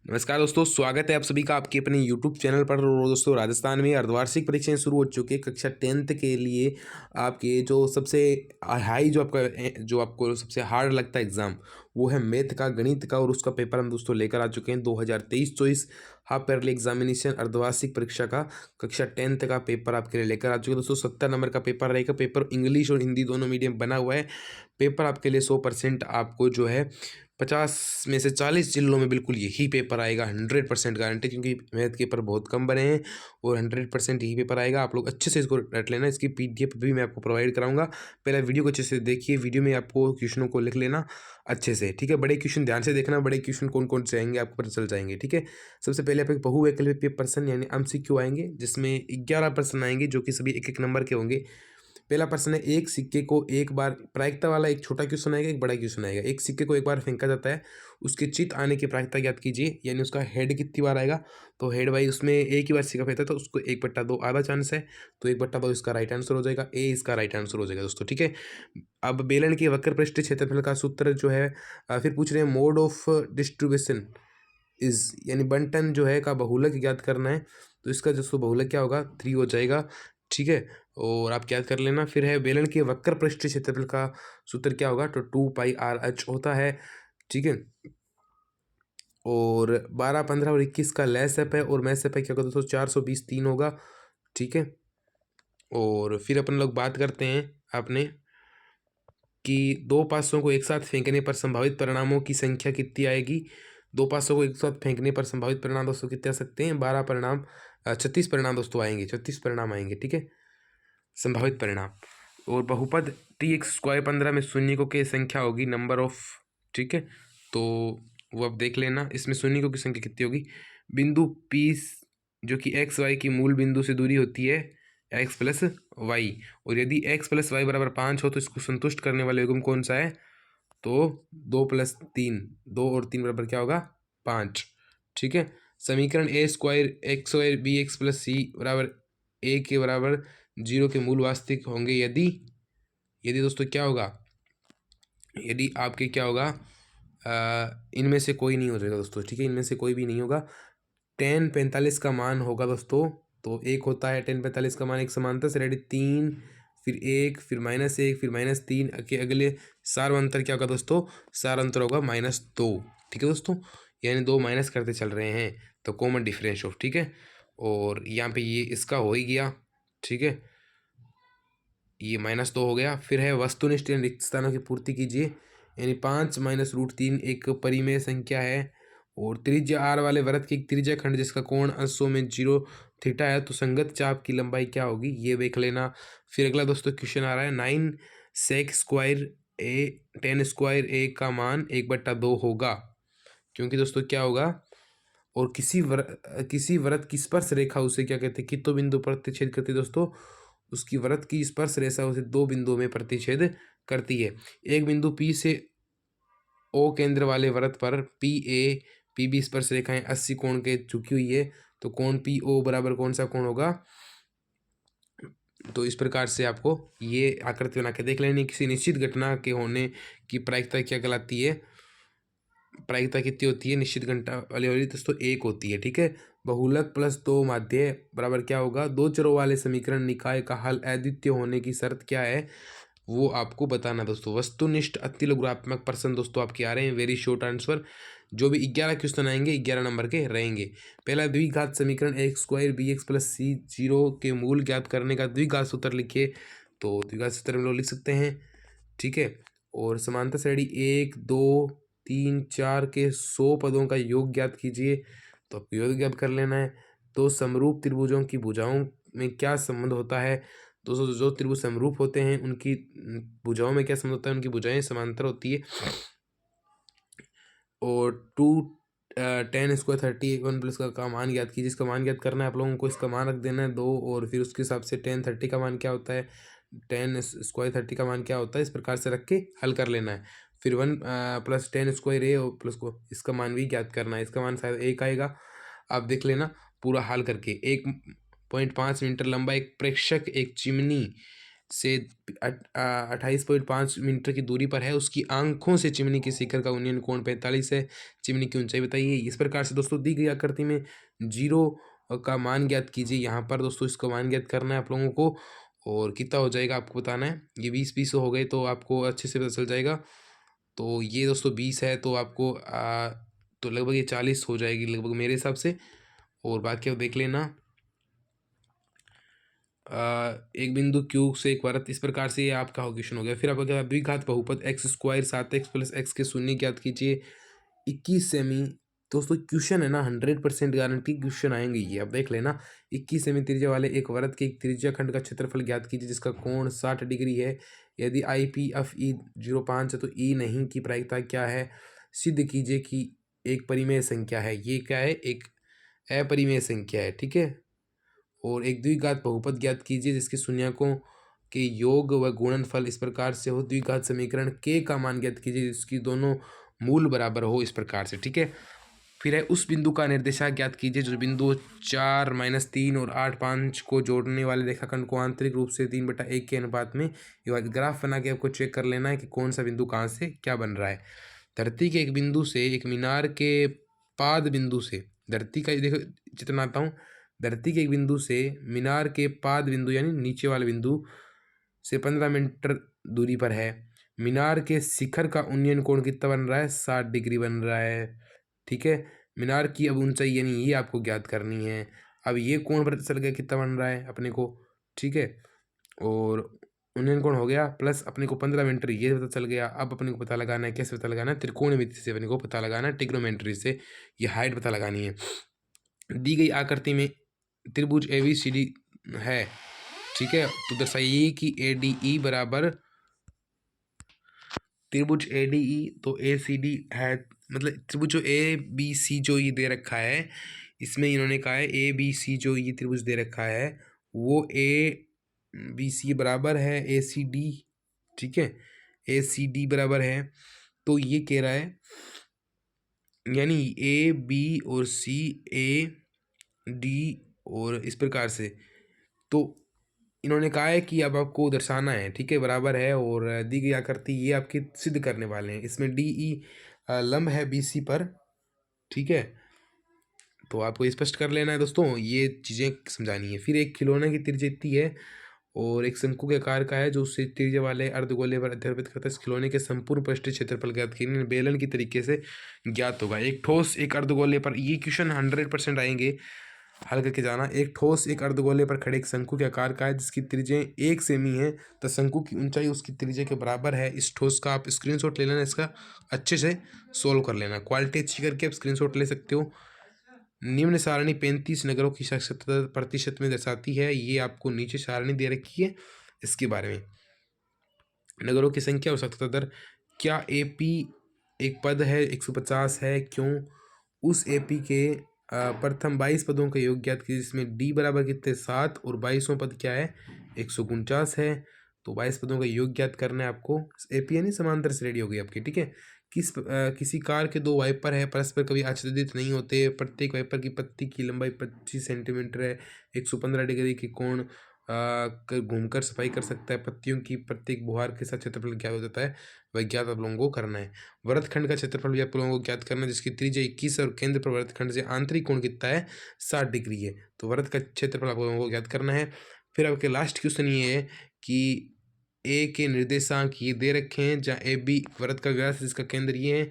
नमस्कार दोस्तों, स्वागत है आप सभी का आपके अपने यूट्यूब चैनल पर। और दोस्तों, राजस्थान में अर्धवार्षिक परीक्षाएं शुरू हो चुकी है। कक्षा 10th के लिए आपके जो सबसे हाई जो आपको सबसे हार्ड लगता है एग्ज़ाम, वो है मैथ का, गणित का। और उसका पेपर हम दोस्तों लेकर आ चुके हैं 2023-24 हाफ ईयरली एग्जामिनेशन अर्धवार्षिक परीक्षा का कक्षा 10th का पेपर आपके लिए लेकर आ चुके हैं दोस्तों। 70 नंबर का पेपर रहेगा। पेपर इंग्लिश और हिंदी दोनों मीडियम बना हुआ है। पेपर आपके लिए 100% आपको जो है 50 में से 40 जिलों में बिल्कुल यही पेपर आएगा। 100% गारंटी, क्योंकि मैथ के पेपर बहुत कम बने हैं और 100% यही पेपर आएगा। आप लोग अच्छे से इसको रट लेना। इसकी PDF भी मैं आपको प्रोवाइड कराऊंगा। पहले वीडियो को अच्छे से देखिए। वीडियो में आपको क्वेश्चनों को लिख लेना अच्छे से, ठीक है। बड़े क्वेश्चन ध्यान से देखना। बड़े क्वेश्चन कौन कौन से आएंगे आपको पता चल जाएंगे, ठीक है। सबसे पहले आप एक बहुवैकल्पिक प्रश्न यानी MCQ आएंगे, जिसमें 11 प्रश्न आएंगे जो कि सभी एक एक नंबर के होंगे। पहला प्रश्न है, एक सिक्के को एक बार, प्रायिकता वाला एक छोटा क्वेश्चन आएगा, एक बड़ा क्वेश्चन आएगा। एक सिक्के को एक बार फेंका जाता है, उसके चित आने की प्रायिकता ज्ञात कीजिए, यानी उसका हेड कितनी बार आएगा। तो हेड भाई उसमें एक ही बार सिक्का फेंकता है तो उसको 1/2 आधा चांस है, तो 1/2 इसका राइट आंसर हो जाएगा। ए इसका राइट आंसर हो जाएगा दोस्तों, ठीक है। अब बेलन के वक्र पृष्ठ क्षेत्रफल का सूत्र जो है, फिर पूछ रहे हैं मोड ऑफ डिस्ट्रीब्यूशन इज, यानी बंटन जो है का बहुलक ज्ञात करना है। तो इसका जो बहुलक क्या होगा, 3 हो जाएगा, ठीक है। और आप क्या कर लेना। फिर है बेलन के वक्र पृष्ठ क्षेत्रफल का सूत्र क्या होगा, तो 2πr/h होता है, ठीक है। और 12, 15 और 21 का लैसअप है और मैसअप है, क्या होगा दोस्तों, 420 3 होगा, ठीक है। और फिर अपन लोग बात करते हैं आपने कि दो पासों को एक साथ फेंकने पर संभावित परिणामों की संख्या कितनी आएगी। दो पासों को एक साथ फेंकने पर संभावित परिणाम दोस्तों कितने आ सकते हैं, 12 परिणाम, 36 परिणाम दोस्तों आएंगे, 36 परिणाम आएंगे, ठीक है, संभावित परिणाम। और बहुपद T(x²) 15 में शून्यकों की संख्या होगी, नंबर ऑफ, ठीक है। तो वो आप देख लेना, इसमें शून्यकों की संख्या कितनी होगी। बिंदु P जो कि XY की मूल बिंदु से दूरी होती है x + y, और यदि x + y = 5 हो तो इसको संतुष्ट करने वाला युग्म कौन सा है, तो 2 + 3, 2 और 3 बराबर क्या होगा, 5, ठीक है। समीकरण A² x² bx + c बराबर a के बराबर 0 के मूल वास्तविक होंगे यदि, दोस्तों क्या होगा, यदि आपके क्या होगा, इनमें से कोई नहीं हो जाएगा दोस्तों, ठीक है, इनमें से कोई भी नहीं होगा। tan 45 का मान होगा दोस्तों, तो एक होता है tan 45 का मान, एक समांतर से रेडी 3, फिर 1, फिर -1, फिर -3 के अगले सार अंतर क्या होगा दोस्तों, सार अंतर होगा -2, ठीक है दोस्तों। यानी 2 माइनस करते चल रहे हैं, तो कॉमन डिफरेंस ऑफ, ठीक है। और यहाँ पे ये इसका हो ही गया, ठीक है, ये -2 हो गया। फिर है वस्तुनिष्ठ रिक्त स्थानों की पूर्ति कीजिए, यानी 5 - √3 एक परिमेय संख्या है। और त्रिज्या r वाले वृत्त की त्रिज्या खंड जिसका कोण अंशों में 0 थीटा है, तो संगत चाप की लंबाई क्या होगी, ये देख लेना। फिर अगला दोस्तों क्वेश्चन आ रहा है, 9 sec² a tan² a का मान 1/2 होगा, क्योंकि दोस्तों क्या होगा, और किसी वृत्त की स्पर्श रेखा उसे क्या कहते हैं, कितने बिंदु पर प्रतिच्छेद करती है दोस्तों, उसकी वृत्त की स्पर्श रेखा उसे 2 बिंदुओं में प्रतिच्छेद करती है। एक बिंदु P से O केंद्र वाले वृत्त पर PA PB स्पर्श रेखाएं 80 कोण के झुकी हुई है, तो कोण PO बराबर कौन सा कोण होगा। तो इस प्रकार से आपको ये आकृति बना के देख लेनी। किसी निश्चित घटना के होने की प्रायिकता क्या कहलाती है, प्रायिकता कितनी होती है, निश्चित घंटा वाली दोस्तों 1 होती है, ठीक है। बहुलक + 2 माध्य बराबर क्या होगा, दो चरों वाले समीकरण निकाय का हल अद्वितीय होने की शर्त क्या है, वो आपको बताना दोस्तों। वस्तुनिष्ठ अतिलघुरात्मक प्रश्न दोस्तों आपके आ रहे हैं, वेरी शॉर्ट आंसर। जो भी 11 क्वेश्चन आएंगे 11 नंबर के रहेंगे। पहला, द्विघात समीकरण x² bx + c 0 के मूल ज्ञात करने का द्विघात सूत्र लिखिए, तो द्विघात सूत्र हम लोग लिख सकते हैं, ठीक है। और समांतर श्रेणी 1, 2, 3, 4 के 100 पदों का योग ज्ञात कीजिए, तो आपको योग ज्ञात कर लेना है। तो समरूप त्रिभुजों की भुजाओं में क्या संबंध होता है, दोस्तों जो त्रिभुज समरूप होते हैं उनकी भुजाओं में क्या संबंध होता है, उनकी भुजाएं समांतर होती है। और 2 tan² 31 प्लस का मान ज्ञात कीजिए, इसका मान ज्ञात करना है आप लोगों को, इसका मान रख देना है 2, और फिर उसके हिसाब से tan 30 का मान क्या होता है, tan² 30 का मान क्या होता है, इस प्रकार से रख के हल कर लेना है। फिर 1 + tan² a और प्लस को इसका मान भी ज्ञात करना है, इसका मान शायद 1 आएगा, आप देख लेना पूरा हल करके। 1.5 मीटर लंबा एक प्रेक्षक एक चिमनी से 28.5 मीटर की दूरी पर है, उसकी आंखों से चिमनी के शिखर का उन्नयन कोण 45 है। चिमनी की ऊंचाई बताइए। इस प्रकार से दोस्तों दी गई आकृति में जीरो का मान ज्ञात कीजिए। यहाँ पर दोस्तों इसका मान ज्ञात करना है आप लोगों को, और कितना हो जाएगा आपको बताना है। ये 20 हो गए तो आपको अच्छे से पता चल जाएगा। तो ये दोस्तों 20 है तो आपको तो लगभग ये 40 हो जाएगी लगभग मेरे हिसाब से। और बाकी आप देख लेना। एक बिंदु क्यू से एक वृत्त, इस प्रकार से ये आपका क्वेश्चन हो गया। फिर आपका द्विघात बहुपद x square 7x plus x के शून्य ज्ञात कीजिए 21 सेमी। दोस्तों क्वेश्चन है ना 100% गारंटी क्वेश्चन आएंगे ये, अब देख लेना। 21 सेमी त्रिज्या वाले एक वृत्त के एक त्रिज्या खंड का क्षेत्रफल ज्ञात कीजिए जिसका कोण 60 डिग्री है। यदि आई पी एफ ई 0.5 है तो ई नहीं की प्रायिकता क्या है। सिद्ध कीजिए कि एक परिमेय संख्या है। ये क्या है, एक अपरिमेय संख्या है, ठीक है। और एक द्विघात बहुपद ज्ञात कीजिए जिसके शून्यकों के योग व गुणनफल इस प्रकार से हो। द्विघात समीकरण के का मान ज्ञात कीजिए जिसकी दोनों मूल बराबर हो, इस प्रकार से, ठीक है। फिर है उस बिंदु का निर्देशांक ज्ञात कीजिए जो बिंदु 4 - 3 और 8 5 को जोड़ने वाले रेखाखंड को आंतरिक रूप से 3/1 के अनुपात में। ये ग्राफ बना के आपको चेक कर लेना है कि कौन सा बिंदु कहाँ से क्या बन रहा है। धरती के एक बिंदु से एक मीनार के पाद बिंदु से, धरती का देखो जितना आता हूँ, धरती के एक बिंदु से मीनार के पाद बिंदु यानी नीचे वाले बिंदु से 15 मीटर दूरी पर है। मीनार के शिखर का उन्नयन कोण कितना बन रहा है, 60 डिग्री बन रहा है, ठीक है। मीनार की अब ऊंचाई यानी ये आपको ज्ञात करनी है। अब ये कोण पता चल गया कितना बन रहा है अपने को, ठीक है। और उन्नयन कोण हो गया, प्लस अपने को 15 मीटर ये पता चल गया। अब अपने को पता लगाना है, कैसे पता लगाना है, त्रिकोणमिति से अपने को पता लगाना है, ट्रिग्नोमेट्री से ये हाइट पता लगानी है। दी गई आकृति में त्रिभुज ABCD है, ठीक है। तो दर्शाइए कि ADE बराबर त्रिभुज ADE तो ACD है, मतलब त्रिभुज जो ABC जो ये दे रखा है, इसमें इन्होंने कहा है ABC जो ये त्रिभुज दे रखा है वो ABC बराबर है ACD, ठीक है। ACD बराबर है, तो ये कह रहा है यानी AB और CAD और इस प्रकार से। तो इन्होंने कहा है कि अब आपको दर्शाना है, ठीक है, बराबर है। और दी गई आकृति ये आपके सिद्ध करने वाले हैं। इसमें DE लंब है BC पर, ठीक है। तो आपको स्पष्ट कर लेना है दोस्तों, ये चीज़ें समझानी है। फिर एक खिलौने की त्रिज्या इतनी है और एक शंकु के आकार का है जो उससे त्रिज्या वाले अर्धगोले पर अध्यारोपित करता है। इस खिलौने के संपूर्ण पृष्ठीय क्षेत्रफल ज्ञात कीजिए, बेलन की तरीके से ज्ञात होगा। एक ठोस एक अर्धगोले पर, ये क्वेश्चन 100% आएंगे, हल करके जाना। एक ठोस एक अर्धगोले पर खड़े एक शंकु के आकार का है जिसकी त्रिज्या 1 सेमी है, तो शंकु की ऊंचाई उसकी त्रिज्या के बराबर है। इस ठोस का आप स्क्रीनशॉट ले लेना, इसका अच्छे से सोल्व कर लेना, क्वालिटी अच्छी करके आप स्क्रीनशॉट ले सकते हो। निम्न सारणी 35 नगरों की 70% में दर्शाती है। ये आपको नीचे सारणी दे रखी है, इसके बारे में नगरों की संख्या और साक्षरता दर। क्या AP एक पद है 150 है, क्यों। उस AP के प्रथम 22 पदों का योग ज्ञात कीजिए जिसमें D बराबर कितने 7 और 22वां पद क्या है 149 है। तो 22 पदों का योग ज्ञात करना है आपको। AP यानी समांतर श्रेणी हो गई आपकी, ठीक है। किसी कार के दो वाइपर है, परस्पर कभी आच्छादित नहीं होते। प्रत्येक वाइपर की पत्ती की लंबाई 25 सेंटीमीटर है। 115 डिग्री के कोण घूमकर सफाई कर सकता है। पत्तियों की प्रत्येक बुहार के साथ क्षेत्रफल क्या हो जाता है, वह ज्ञात आप लोगों को करना है। वृत्तखंड का क्षेत्रफल भी आप लोगों को ज्ञात करना है जिसकी त्रिज्या 21 और केंद्र पर वृत्तखंड से आंतरिक कोण कितना है 60 डिग्री है। तो वृत्त का क्षेत्रफल आप लोगों को ज्ञात करना है। फिर आपके लास्ट क्वेश्चन ये है कि ए के निर्देशांक ये दे रखे हैं, जहाँ AB वृत्त का व्यास जिसका केंद्र ये है,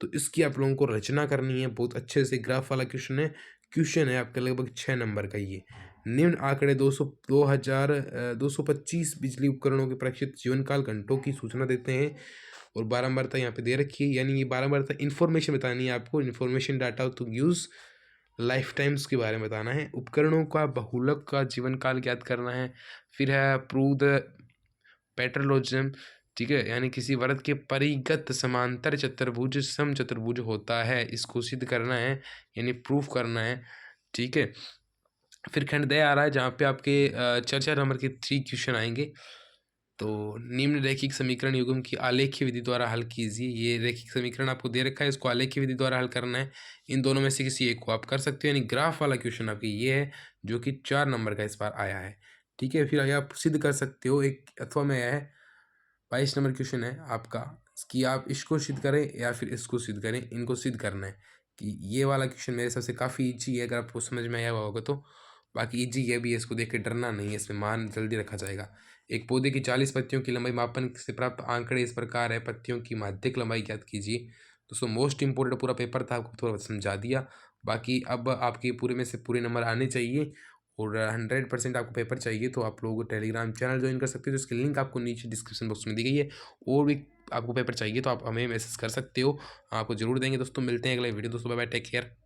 तो इसकी आप लोगों को रचना करनी है। बहुत अच्छे से ग्राफ वाला क्वेश्चन है आपका लगभग 6 नंबर का। ये निम्न आंकड़े 225 बिजली उपकरणों के प्रेक्षित जीवनकाल घंटों की सूचना देते हैं। और बारंबारता यहाँ पे दे रखी है, यानी ये बारंबारता इन्फॉर्मेशन बतानी है आपको। Information data to use lifetimes के बारे में बताना है। उपकरणों का बहुलक का जीवन काल ज्ञात करना है। फिर है प्रूव द पैटर्नोलिज्म, ठीक है, यानी किसी वृत्त के परिगत समांतर चतुर्भुज समचतुर्भुज होता है, इसको सिद्ध करना है यानी प्रूफ करना है, ठीक है। फिर खंड दे आ रहा है जहाँ पे आपके 4 नंबर के 3 क्वेश्चन आएंगे। तो निम्न रैखिक समीकरण युग्म की आलेखीय विधि द्वारा हल कीजिए। ये रैखिक समीकरण आपको दे रखा है, इसको आलेखीय विधि द्वारा हल करना है। इन दोनों में से किसी एक को आप कर सकते हो, यानी ग्राफ वाला क्वेश्चन आपकी ये है जो कि 4 नंबर का इस बार आया है, ठीक है, फिर आगे आप सिद्ध कर सकते हो। एक अथवा में है 22 नंबर क्वेश्चन है आपका कि आप इसको सिद्ध करें या फिर इसको सिद्ध करें, इनको सिद्ध करना है। कि ये वाला क्वेश्चन मेरे हिसाब से काफ़ी ईजी है, अगर आपको समझ में आया हुआ होगा तो। बाकी ईजी है भी, इसको देख के डरना नहीं है, इसमें मान जल्दी रखा जाएगा। एक पौधे की 40 पत्तियों की लंबाई मापन से प्राप्त आंकड़े इस प्रकार है, पत्तियों की माध्यिक लंबाई ज्ञात कीजिए। दोस्तों मोस्ट इंपॉर्टेंट पूरा पेपर था, आपको थोड़ा समझा दिया। बाकी अब आपके पूरे में से पूरे नंबर आने चाहिए और 100% आपको पेपर चाहिए, तो आप लोग टेलीग्राम चैनल ज्वाइन कर सकते हो, जिसकी लिंक आपको नीचे डिस्क्रिप्शन बॉक्स में दी गई है। और भी आपको पेपर चाहिए तो आप हमें मैसेज कर सकते हो, आपको जरूर देंगे दोस्तों। मिलते हैं अगले वीडियो दोस्तों, बाय बाय, टेक केयर।